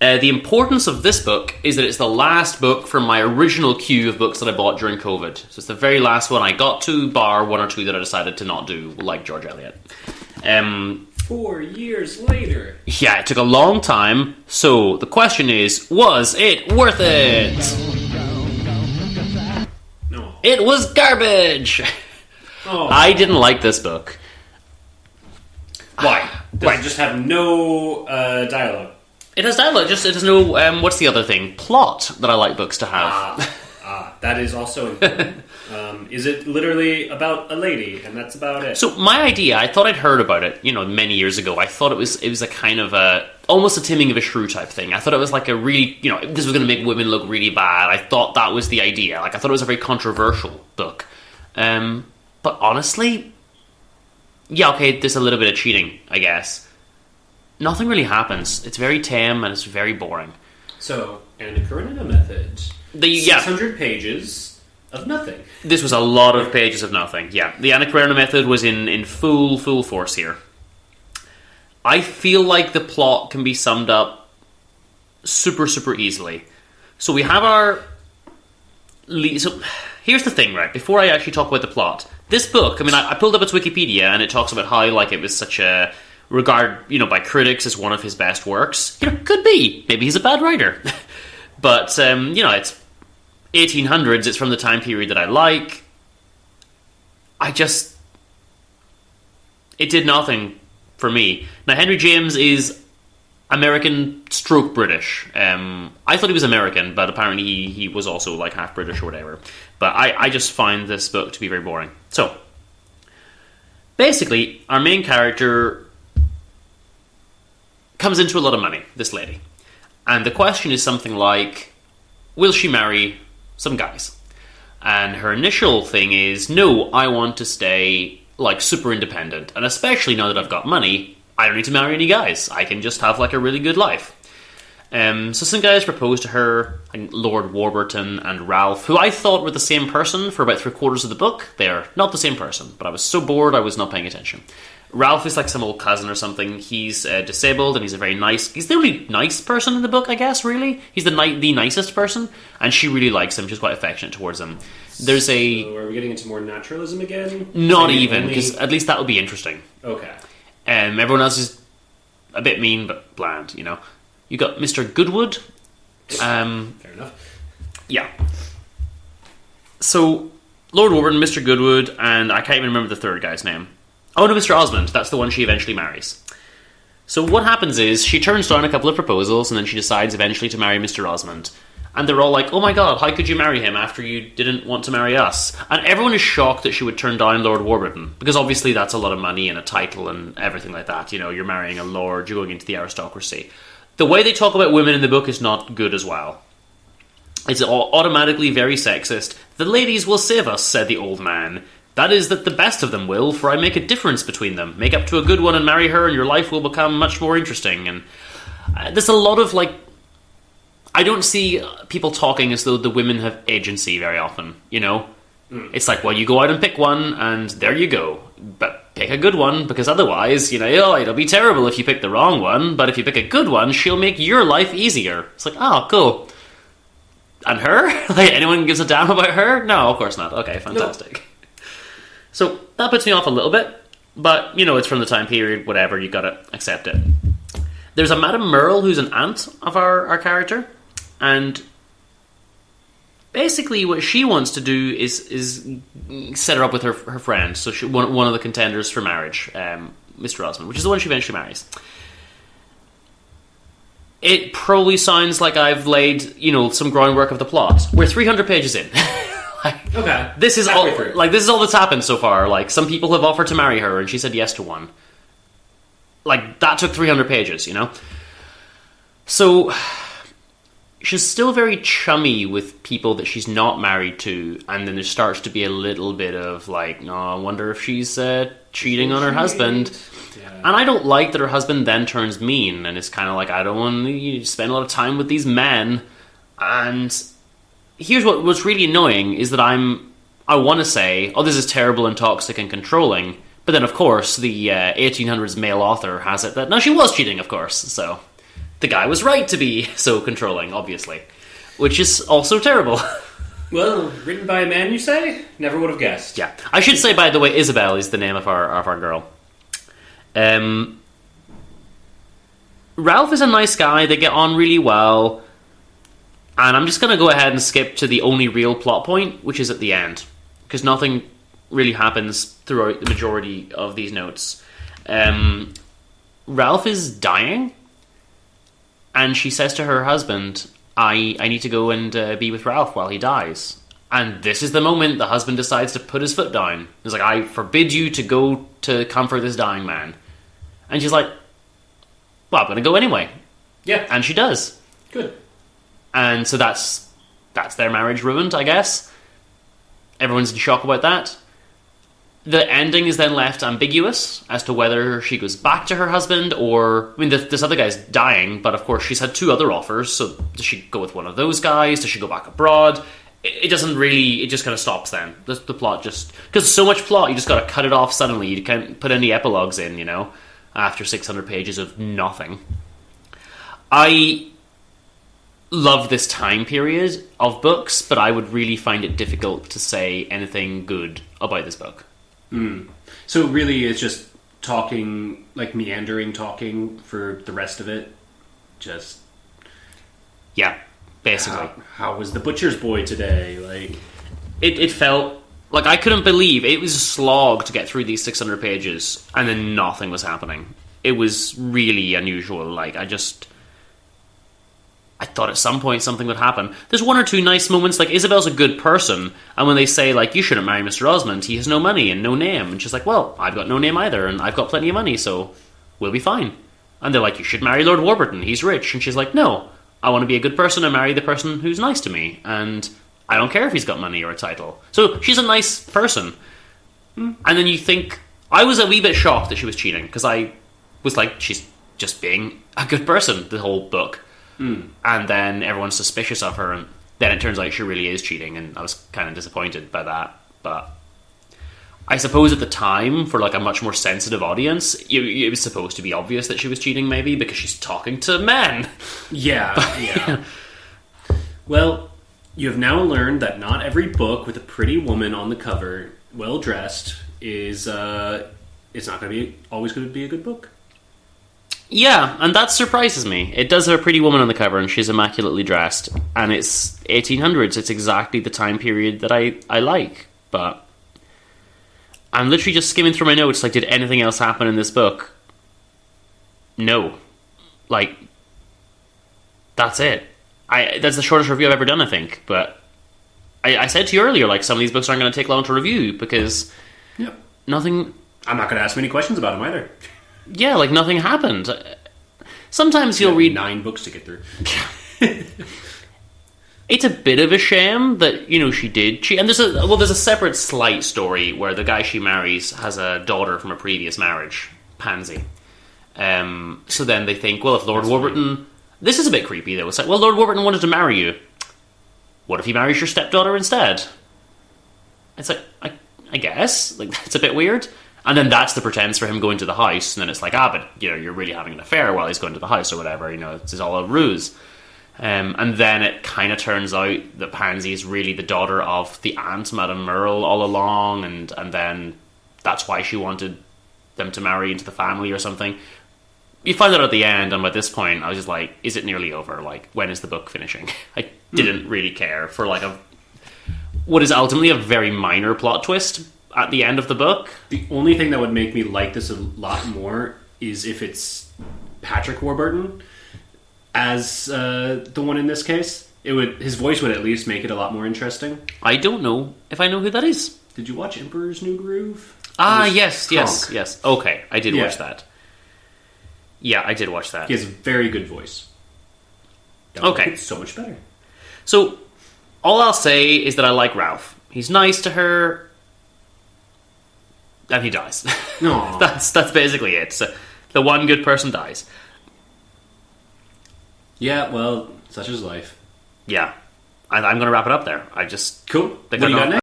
The importance of this book is that it's the last book from my original queue of books that I bought during COVID. So it's the very last one I got to, bar one or two that I decided to not do, like George Eliot. 4 years later. Yeah, it took a long time. So the question is, was it worth it? No. It was garbage! Oh. I didn't like this book. Why? Does it just have no dialogue? It has dialogue, just it has no, what's the other thing? Plot that I like books to have. That is also important. Is it literally about a lady, and that's about it? So my idea, I thought I'd heard about it, many years ago. I thought it was a kind of almost a Taming of a Shrew type thing. I thought it was like a really, this was going to make women look really bad. I thought that was the idea. Like, I thought it was a very controversial book. But honestly, yeah, okay, there's a little bit of cheating, I guess. Nothing really happens. It's very tame and it's very boring. So, Anna Karenina method. 600 pages of nothing. This was a lot of pages of nothing, yeah. The Anna Karenina method was in full force here. I feel like the plot can be summed up super, super easily. So we have our... So here's the thing, right? Before I actually talk about the plot, this book, I pulled up its Wikipedia and it talks about how it was such a regard, by critics as one of his best works. Could be. Maybe he's a bad writer. But, it's 1800s. It's from the time period that I like. It did nothing for me. Now, Henry James is American stroke British. I thought he was American, but apparently he was also like half British or whatever. But I just find this book to be very boring. So, basically, our main character comes into a lot of money, this lady. And the question is something like, will she marry some guys? And her initial thing is, no, I want to stay super independent. And especially now that I've got money, I don't need to marry any guys. I can just have a really good life. So some guys proposed to her, Lord Warburton and Ralph, who I thought were the same person for about 3/4 of the book. They're not the same person, but I was so bored I was not paying attention. Ralph is some old cousin or something. He's disabled and he's he's the only nice person in the book, I guess, really. He's the nicest person, and she really likes him. She's quite affectionate towards him. So are we getting into more naturalism again? Not even, because at least that would be interesting. Okay. Everyone else is a bit mean, but bland, You got Mr. Goodwood. Fair enough. Yeah. So, Lord Warburton, Mr. Goodwood, and I can't even remember the third guy's name. Oh no, Mr. Osmond. That's the one she eventually marries. So what happens is, she turns down a couple of proposals, and then she decides eventually to marry Mr. Osmond. And they're all like, oh my god, how could you marry him after you didn't want to marry us? And everyone is shocked that she would turn down Lord Warburton, because obviously that's a lot of money and a title and everything like that. You're marrying a lord, you're going into the aristocracy. The way they talk about women in the book is not good as well. It's automatically very sexist. The ladies will save us, said the old man. That is that the best of them will, for I make a difference between them. Make up to a good one and marry her, and your life will become much more interesting. And there's a lot of, I don't see people talking as though the women have agency very often, It's well, you go out and pick one, and there you go. But pick a good one, because otherwise, it'll be terrible if you pick the wrong one, but if you pick a good one, she'll make your life easier. It's oh, cool. And her? Anyone gives a damn about her? No, of course not. Okay, fantastic. No. So, that puts me off a little bit, but, it's from the time period, whatever, you gotta accept it. There's a Madame Merle who's an aunt of our character, and basically what she wants to do is set her up with her friend, so one of the contenders for marriage, Mr. Osmond, which is the one she eventually marries. It probably sounds like I've laid, some groundwork of the plot. We're 300 pages in. Okay. This is all that's happened so far. Some people have offered to marry her, and she said yes to one. That took 300 pages, So, she's still very chummy with people that she's not married to, and then there starts to be a little bit of, I wonder if she's cheating on her husband. Yeah. And I don't like that her husband then turns mean, and it's kind of I don't want to spend a lot of time with these men. And here's what's really annoying is that I want to say, oh, this is terrible and toxic and controlling, but then, of course, the 1800s male author has it that, no, she was cheating, of course, so, the guy was right to be so controlling, obviously, which is also terrible. Well, written by a man, you say? Never would have guessed. Yeah, I should say, by the way, Isabel is the name of our girl. Ralph is a nice guy. They get on really well, and I'm just going to go ahead and skip to the only real plot point, which is at the end, because nothing really happens throughout the majority of these notes. Ralph is dying, and she says to her husband, I need to go and be with Ralph while he dies. And this is the moment the husband decides to put his foot down. He's like, I forbid you to go to comfort this dying man. And she's like, well, I'm going to go anyway. Yeah. And she does. Good. And so that's their marriage ruined, I guess. Everyone's in shock about that. The ending is then left ambiguous as to whether she goes back to her husband or... I mean, this other guy's dying, but of course she's had 2 other offers, so does she go with one of those guys? Does she go back abroad? It doesn't really... It just kind of stops then. The plot just... Because so much plot, you just got to cut it off suddenly. You can't put any epilogues in, you know, after 600 pages of nothing. I love this time period of books, but I would really find it difficult to say anything good about this book. So really it's just talking, like meandering talking for the rest of it? Just... Yeah, basically. How was the butcher's boy today? Like, It felt like I couldn't believe it was a slog to get through these 600 pages and then nothing was happening. It was really unusual. Like, I thought at some point something would happen. There's 1 or 2 nice moments, like Isabel's a good person, and when they say, like, you shouldn't marry Mr. Osmond, he has no money and no name, and she's like, well, I've got no name either, and I've got plenty of money, so we'll be fine. And they're like, you should marry Lord Warburton, he's rich, and she's like, no, I want to be a good person and marry the person who's nice to me, and I don't care if he's got money or a title. So she's a nice person. And then you think... I was a wee bit shocked that she was cheating, because I was like, she's just being a good person the whole book. And then everyone's suspicious of her, and then it turns out she really is cheating, and I was kind of disappointed by that. But I suppose at the time, for like a much more sensitive audience, it was supposed to be obvious that she was cheating, maybe, because she's talking to men. yeah. Well, you have now learned that not every book with a pretty woman on the cover, well dressed, is it's not going to be always going to be a good book. Yeah, and that surprises me. It does have a pretty woman on the cover, and she's immaculately dressed, and it's 1800s. It's exactly the time period that I like, but I'm literally just skimming through my notes, like, did anything else happen in this book? No. Like, that's it. That's the shortest review I've ever done, I think, but I said to you earlier, like, some of these books aren't going to take long to review, because nothing... I'm not going to ask many questions about them either. Yeah, like, nothing happened. Sometimes you'll read... 9 books to get through. It's a bit of a shame that, you know, she did cheat. And there's a separate slight story where the guy she marries has a daughter from a previous marriage, Pansy. So then they think, well, if Lord Warburton... This is a bit creepy, though. It's like, well, Lord Warburton wanted to marry you. What if he marries your stepdaughter instead? It's like, I guess. Like, that's a bit weird. And then that's the pretense for him going to the house, and then it's like, but, you know, you're really having an affair while he's going to the house or whatever, you know, it's all a ruse. And then it kind of turns out that Pansy is really the daughter of the aunt, Madame Merle, all along, and then that's why she wanted them to marry into the family or something. You find out at the end, and by this point, I was just like, is it nearly over? Like, when is the book finishing? I didn't really care for, like, what is ultimately a very minor plot twist at the end of the book. The only thing that would make me like this a lot more is if it's Patrick Warburton as the one in this case. His voice would at least make it a lot more interesting. I don't know if I know who that is. Did you watch Emperor's New Groove? Yes. Okay, I did watch that. Yeah, I did watch that. He has a very good voice. Okay. It's so much better. So, all I'll say is that I like Ralph. He's nice to her, and he dies. No, that's basically it. So, the one good person dies. Yeah, well, such is life. Yeah. I'm going to wrap it up there. Cool. What do you got next?